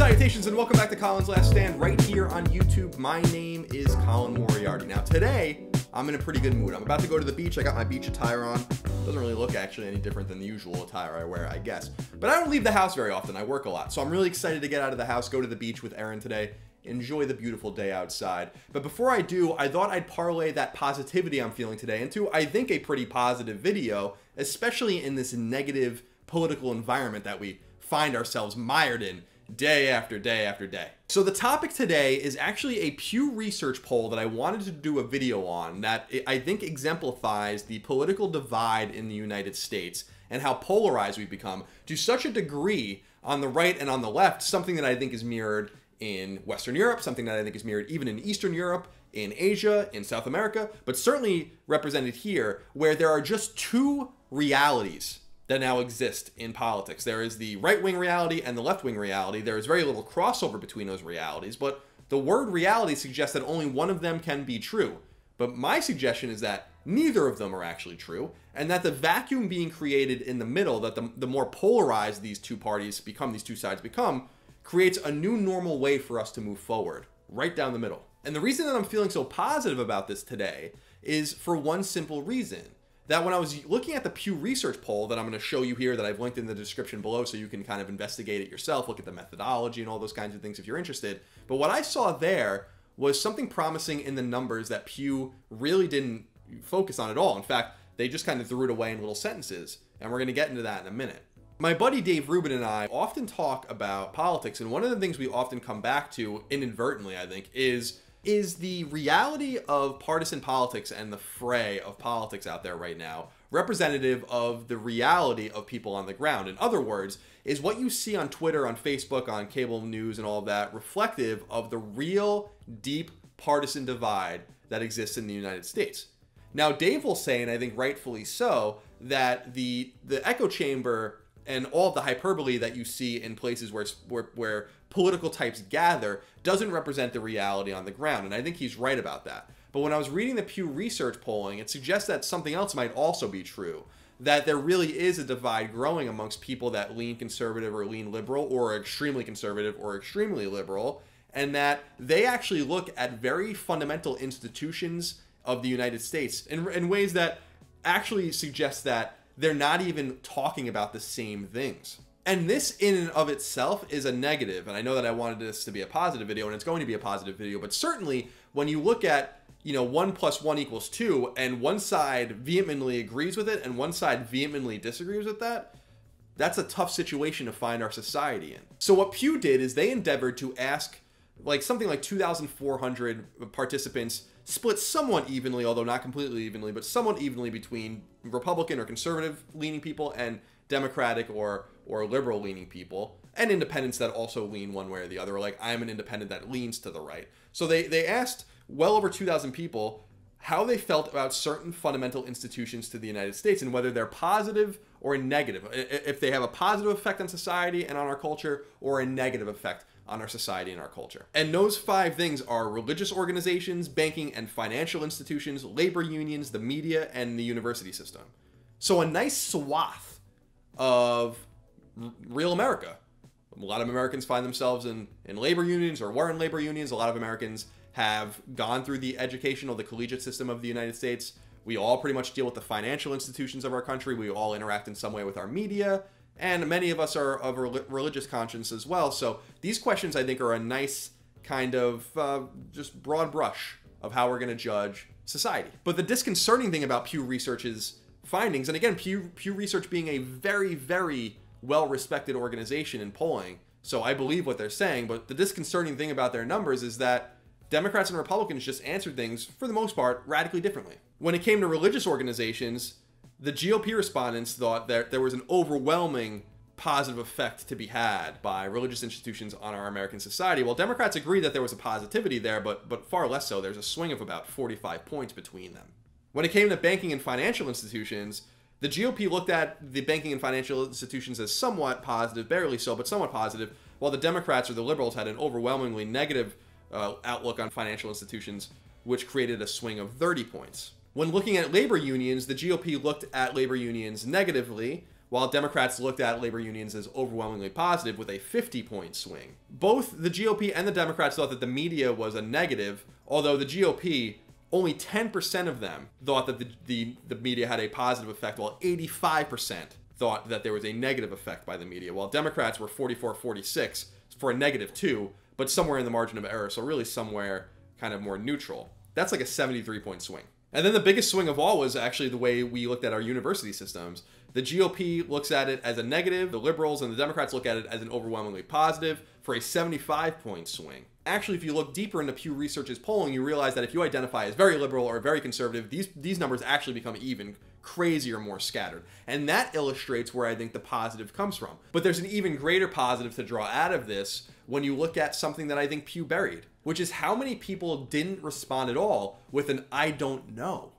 Salutations and welcome back to Colin's Last Stand right here on YouTube. My name is Colin Moriarty. Now today, I'm in a pretty good mood. I'm about to go to the beach. I got my beach attire on. Doesn't really look actually any different than the usual attire I wear, I guess. But I don't leave the house very often. I work a lot. So I'm really excited to get out of the house, go to the beach with Erin today, enjoy the beautiful day outside. But before I do, I thought I'd parlay that positivity I'm feeling today into, I think, a pretty positive video, especially in this negative political environment that we find ourselves mired in day after day after day. So the topic today is actually a Pew Research poll that I wanted to do a video on that I think exemplifies the political divide in the United States and how polarized we've become to such a degree on the right and on the left, something that I think is mirrored in Western Europe, something that I think is mirrored even in Eastern Europe, in Asia, in South America, but certainly represented here, where there are just two realities that now exist in politics. There is the right-wing reality and the left-wing reality. There is very little crossover between those realities, but the word reality suggests that only one of them can be true. But my suggestion is that neither of them are actually true, and that the vacuum being created in the middle, that the more polarized these two parties become, these two sides become, creates a new normal way for us to move forward, right down the middle. And the reason that I'm feeling so positive about this today is for one simple reason. That when I was looking at the Pew Research poll that I'm going to show you here, that I've linked in the description below so you can kind of investigate it yourself, look at the methodology and all those kinds of things if you're interested. But what I saw there was something promising in the numbers that Pew really didn't focus on at all. In fact, they just kind of threw it away in little sentences. And we're going to get into that in a minute. My buddy Dave Rubin and I often talk about politics. And one of the things we often come back to, inadvertently, I think, is the reality of partisan politics and the fray of politics out there right now representative of the reality of people on the ground? In other words, is what you see on Twitter, on Facebook, on cable news and all of that reflective of the real deep partisan divide that exists in the United States? Now, Dave will say, and I think rightfully so, that the echo chamber and all of the hyperbole that you see in places where political types gather doesn't represent the reality on the ground. And I think he's right about that. But when I was reading the Pew Research polling, it suggests that something else might also be true. That there really is a divide growing amongst people that lean conservative or lean liberal, or extremely conservative or extremely liberal. And that they actually look at very fundamental institutions of the United States in ways that actually suggest that they're not even talking about the same things. And this in and of itself is a negative. And I know that I wanted this to be a positive video, and it's going to be a positive video, but certainly when you look at, 1 + 1 = 2, and one side vehemently agrees with it and one side vehemently disagrees with that, that's a tough situation to find our society in. So what Pew did is they endeavored to ask something like 2,400 participants, split somewhat evenly, although not completely evenly, but somewhat evenly between Republican or conservative leaning people and Democratic or liberal leaning people, and independents that also lean one way or the other. Like, I'm an independent that leans to the right. So they asked well over 2,000 people how they felt about certain fundamental institutions to the United States and whether they're positive or negative, if they have a positive effect on society and on our culture, or a negative effect on our society and our culture. And those 5 things are religious organizations, banking and financial institutions, labor unions, the media, and the university system. So a nice swath of real America. A lot of Americans find themselves in labor unions or were in labor unions. A lot of Americans have gone through the educational, the collegiate system of the United States. We all pretty much deal with the financial institutions of our country. We all interact in some way with our media. And many of us are of a religious conscience as well. So these questions, I think, are a nice kind of just broad brush of how we're going to judge society. But the disconcerting thing about Pew Research's findings, and again, Pew Research being a very, very well-respected organization in polling, so I believe what they're saying, but the disconcerting thing about their numbers is that Democrats and Republicans just answered things, for the most part, radically differently. When it came to religious organizations, the GOP respondents thought that there was an overwhelming positive effect to be had by religious institutions on our American society. While Democrats agreed that there was a positivity there, but far less so. There's a swing of about 45 points between them. When it came to banking and financial institutions, the GOP looked at the banking and financial institutions as somewhat positive, barely so, but somewhat positive, while the Democrats or the liberals had an overwhelmingly negative outlook on financial institutions, which created a swing of 30 points. When looking at labor unions, the GOP looked at labor unions negatively, while Democrats looked at labor unions as overwhelmingly positive with a 50-point swing. Both the GOP and the Democrats thought that the media was a negative, although the GOP, only 10% of them thought that the media had a positive effect, while 85% thought that there was a negative effect by the media, while Democrats were 44-46 for a -2, but somewhere in the margin of error, so really somewhere kind of more neutral. That's like a 73-point swing. And then the biggest swing of all was actually the way we looked at our university systems. The GOP looks at it as a negative, the liberals and the Democrats look at it as an overwhelmingly positive for a 75-point swing. Actually, if you look deeper into Pew Research's polling, you realize that if you identify as very liberal or very conservative, these numbers actually become even crazier, more scattered. And that illustrates where I think the positive comes from. But there's an even greater positive to draw out of this when you look at something that I think Pew buried, which is how many people didn't respond at all with an "I don't know."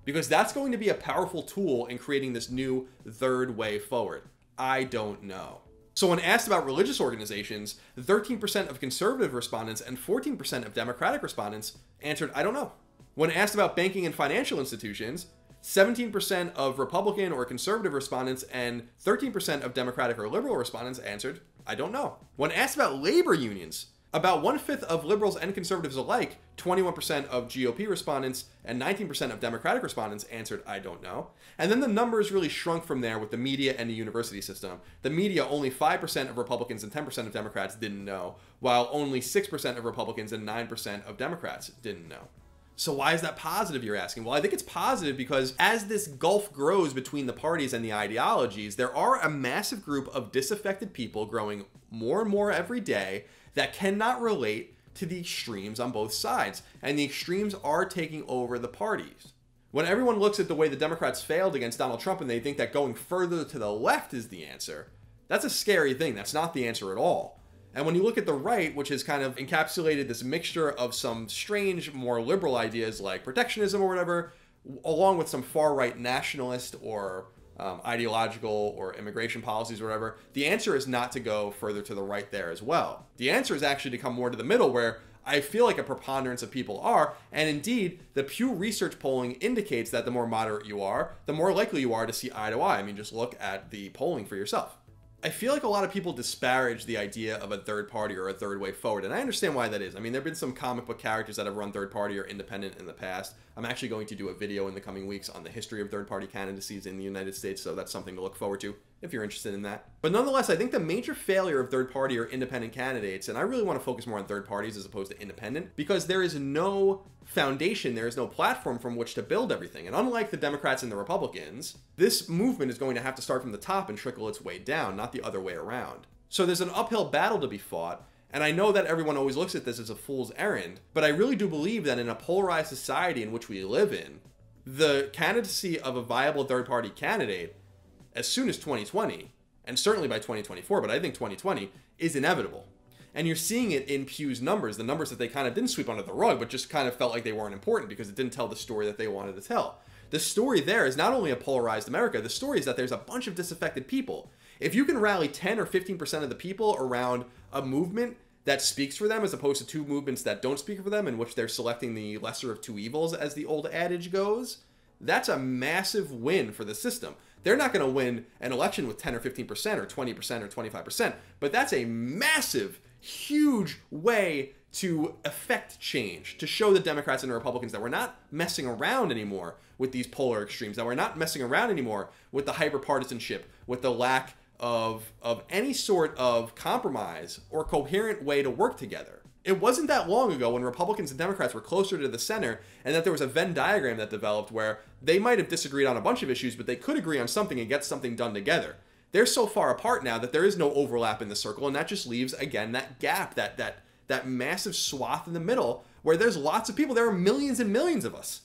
Because that's going to be a powerful tool in creating this new third way forward. I don't know. So when asked about religious organizations, 13% of conservative respondents and 14% of Democratic respondents answered, "I don't know." When asked about banking and financial institutions, 17% of Republican or conservative respondents and 13% of Democratic or liberal respondents answered, "I don't know." When asked about labor unions, about 1/5 of liberals and conservatives alike, 21% of GOP respondents and 19% of Democratic respondents answered, "I don't know." And then the numbers really shrunk from there with the media and the university system. The media, only 5% of Republicans and 10% of Democrats didn't know, while only 6% of Republicans and 9% of Democrats didn't know. So why is that positive, you're asking? Well, I think it's positive because as this gulf grows between the parties and the ideologies, there are a massive group of disaffected people growing more and more every day that cannot relate to the extremes on both sides. And the extremes are taking over the parties. When everyone looks at the way the Democrats failed against Donald Trump and they think that going further to the left is the answer, that's a scary thing. That's not the answer at all. And when you look at the right, which has kind of encapsulated this mixture of some strange, more liberal ideas like protectionism or whatever, along with some far-right nationalist or ideological or immigration policies or whatever, the answer is not to go further to the right there as well. The answer is actually to come more to the middle, where I feel like a preponderance of people are, and indeed, the Pew Research polling indicates that the more moderate you are, the more likely you are to see eye to eye. I mean, just look at the polling for yourself. I feel like a lot of people disparage the idea of a third party or a third way forward, and I understand why that is. I mean, there have been some comic book characters that have run third party or independent in the past. I'm actually going to do a video in the coming weeks on the history of third party candidacies in the United States, so that's something to look forward to if you're interested in that. But nonetheless, I think the major failure of third party or independent candidates, and I really want to focus more on third parties as opposed to independent, because there is no foundation, there is no platform from which to build everything. And unlike the Democrats and the Republicans, this movement is going to have to start from the top and trickle its way down, not the other way around. So there's an uphill battle to be fought, and I know that everyone always looks at this as a fool's errand, but I really do believe that in a polarized society in which we live in, the candidacy of a viable third-party candidate, as soon as 2020, and certainly by 2024, but I think 2020, is inevitable. And you're seeing it in Pew's numbers, the numbers that they kind of didn't sweep under the rug, but just kind of felt like they weren't important because it didn't tell the story that they wanted to tell. The story there is not only a polarized America, the story is that there's a bunch of disaffected people. If you can rally 10 or 15% of the people around a movement that speaks for them, as opposed to two movements that don't speak for them, in which they're selecting the lesser of two evils, as the old adage goes, that's a massive win for the system. They're not going to win an election with 10 or 15% or 20% or 25%, but that's a massive, huge way to affect change, to show the Democrats and the Republicans that we're not messing around anymore with these polar extremes, that we're not messing around anymore with the hyperpartisanship, with the lack of any sort of compromise or coherent way to work together. It wasn't that long ago when Republicans and Democrats were closer to the center and that there was a Venn diagram that developed where they might have disagreed on a bunch of issues, but they could agree on something and get something done together. They're so far apart now that there is no overlap in the circle, and that just leaves, again, that gap, that massive swath in the middle where there's lots of people. There are millions and millions of us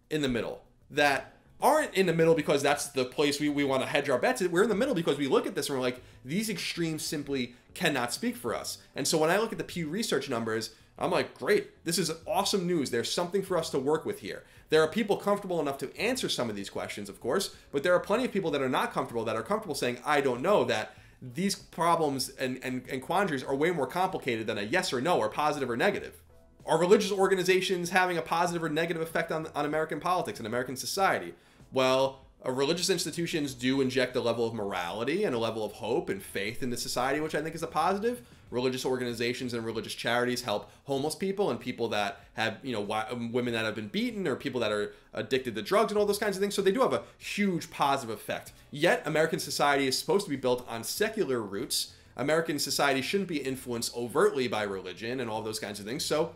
in the middle that aren't in the middle because that's the place we want to hedge our bets. We're in the middle because we look at this and we're like, these extremes simply cannot speak for us. And so when I look at the Pew Research numbers, I'm like, great, this is awesome news. There's something for us to work with here. There are people comfortable enough to answer some of these questions, of course, but there are plenty of people that are not comfortable, that are comfortable saying, I don't know, that these problems and quandaries are way more complicated than a yes or no, or positive or negative. Are religious organizations having a positive or negative effect on American politics and American society? Well, Religious institutions do inject a level of morality and a level of hope and faith into society, which I think is a positive. Religious organizations and religious charities help homeless people and people that have, women that have been beaten or people that are addicted to drugs and all those kinds of things. So they do have a huge positive effect. Yet American society is supposed to be built on secular roots. American society shouldn't be influenced overtly by religion and all those kinds of things. So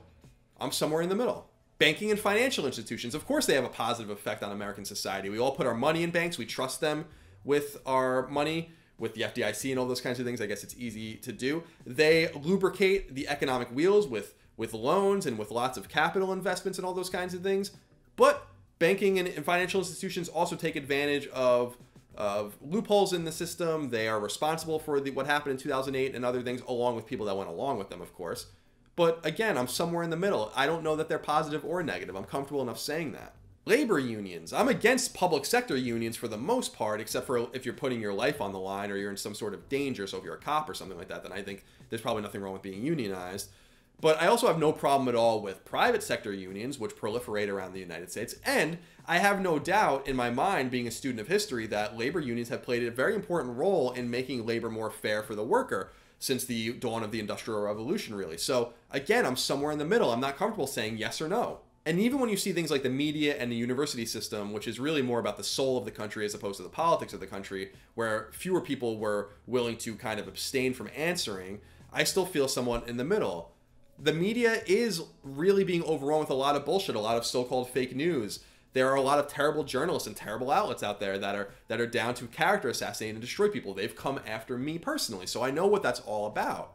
I'm somewhere in the middle. Banking and financial institutions, of course, they have a positive effect on American society. We all put our money in banks. We trust them with our money, with the FDIC and all those kinds of things. I guess it's easy to do. They lubricate the economic wheels with loans and with lots of capital investments and all those kinds of things. But banking and financial institutions also take advantage of loopholes in the system. They are responsible for what happened in 2008 and other things, along with people that went along with them, of course. But again, I'm somewhere in the middle. I don't know that they're positive or negative. I'm comfortable enough saying that. Labor unions. I'm against public sector unions for the most part, except for if you're putting your life on the line or you're in some sort of danger. So if you're a cop or something like that, then I think there's probably nothing wrong with being unionized. But I also have no problem at all with private sector unions, which proliferate around the United States. And I have no doubt in my mind, being a student of history, that labor unions have played a very important role in making labor more fair for the worker since the dawn of the Industrial Revolution, really. So again, I'm somewhere in the middle. I'm not comfortable saying yes or no. And even when you see things like the media and the university system, which is really more about the soul of the country as opposed to the politics of the country, where fewer people were willing to kind of abstain from answering, I still feel somewhat in the middle. The media is really being overrun with a lot of bullshit, a lot of so-called fake news. There are a lot of terrible journalists and terrible outlets out there that are down to character assassinate and destroy people. They've come after me personally, so I know what that's all about.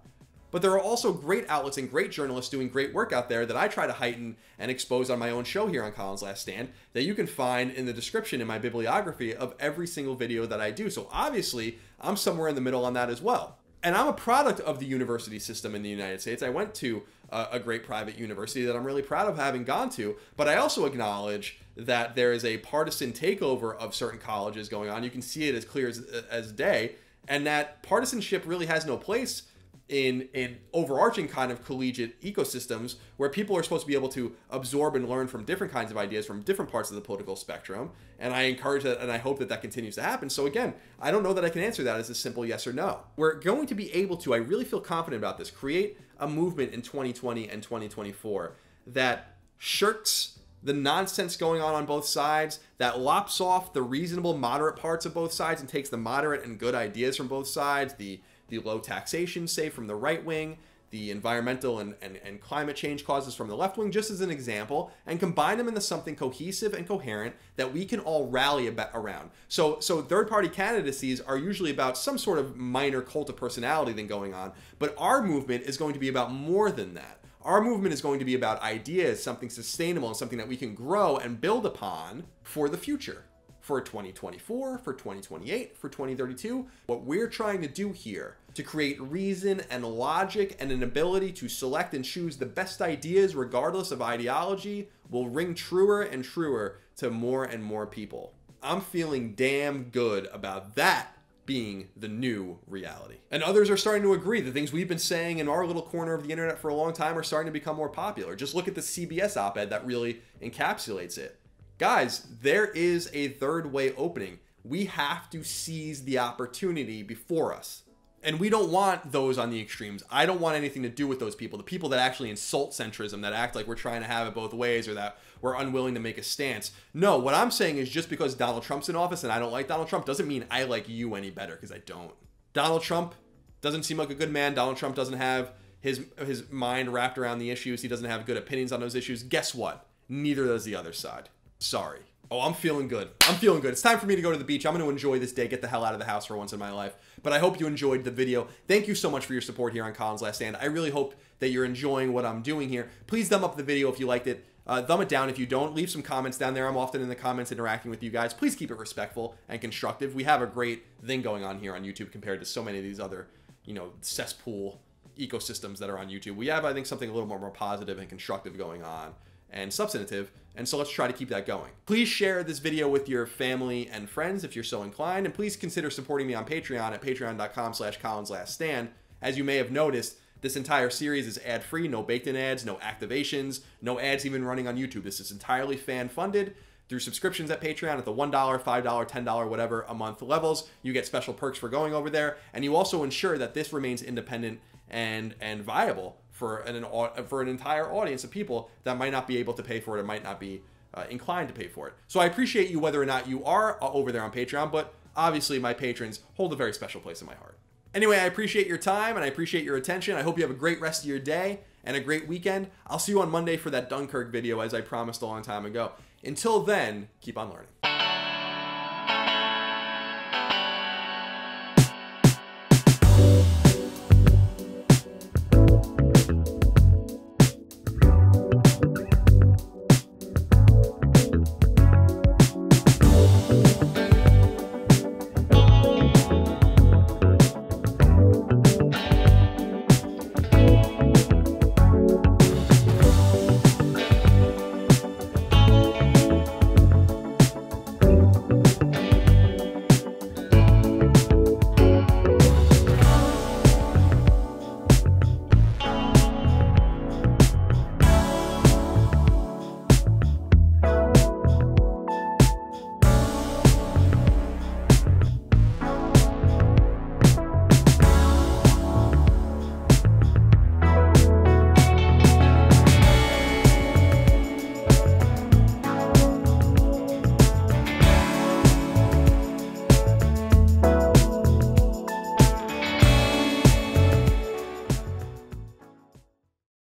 But there are also great outlets and great journalists doing great work out there that I try to heighten and expose on my own show here on Colin's Last Stand that you can find in the description in my bibliography of every single video that I do. So obviously, I'm somewhere in the middle on that as well. And I'm a product of the university system in the United States. I went to a great private university that I'm really proud of having gone to, but I also acknowledge that there is a partisan takeover of certain colleges going on. You can see it as clear as day, and that partisanship really has no place in overarching kind of collegiate ecosystems where people are supposed to be able to absorb and learn from different kinds of ideas from different parts of the political spectrum. And I encourage that, and I hope that that continues to happen. So again, I don't know that I can answer that as a simple yes or no. We're going to be able to, I really feel confident about this, create a movement in 2020 and 2024 that shirks the nonsense going on both sides, that lops off the reasonable, moderate parts of both sides and takes the moderate and good ideas from both sides, the low taxation, say, from the right wing, the environmental and climate change causes from the left wing, just as an example, and combine them into something cohesive and coherent that we can all rally around. So third-party candidacies are usually about some sort of minor cult of personality thing going on, but our movement is going to be about more than that. Our movement is going to be about ideas, something sustainable, and something that we can grow and build upon for the future. For 2024, for 2028, for 2032. What we're trying to do here to create reason and logic and an ability to select and choose the best ideas regardless of ideology will ring truer and truer to more and more people. I'm feeling damn good about that being the new reality. And others are starting to agree. The things we've been saying in our little corner of the internet for a long time are starting to become more popular. Just look at the CBS op-ed that really encapsulates it. Guys, there is a third way opening. We have to seize the opportunity before us. And we don't want those on the extremes. I don't want anything to do with those people, the people that actually insult centrism, that act like we're trying to have it both ways or that we're unwilling to make a stance. No, what I'm saying is just because Donald Trump's in office and I don't like Donald Trump doesn't mean I like you any better, because I don't. Donald Trump doesn't seem like a good man. Donald Trump doesn't have his mind wrapped around the issues. He doesn't have good opinions on those issues. Guess what? Neither does the other side. Sorry. Oh, I'm feeling good. I'm feeling good. It's time for me to go to the beach. I'm going to enjoy this day, get the hell out of the house for once in my life. But I hope you enjoyed the video. Thank you so much for your support here on Colin's Last Stand. I really hope that you're enjoying what I'm doing here. Please thumb up the video if you liked it. Thumb it down if you don't. Leave some comments down there. I'm often in the comments interacting with you guys. Please keep it respectful and constructive. We have a great thing going on here on YouTube compared to so many of these other, cesspool ecosystems that are on YouTube. We have, I think, something a little more positive and constructive going on and substantive, and so let's try to keep that going. Please share this video with your family and friends if you're so inclined, and please consider supporting me on Patreon at patreon.com/ColinsLastStand. As you may have noticed, this entire series is ad-free, no baked-in ads, no activations, no ads even running on YouTube. This is entirely fan-funded through subscriptions at Patreon at the $1, $5, $10, whatever a month levels. You get special perks for going over there, and you also ensure that this remains independent and viable for an entire audience of people that might not be able to pay for it or might not be inclined to pay for it. So I appreciate you whether or not you are over there on Patreon, but obviously my patrons hold a very special place in my heart. Anyway, I appreciate your time and I appreciate your attention. I hope you have a great rest of your day and a great weekend. I'll see you on Monday for that Dunkirk video, as I promised a long time ago. Until then, keep on learning.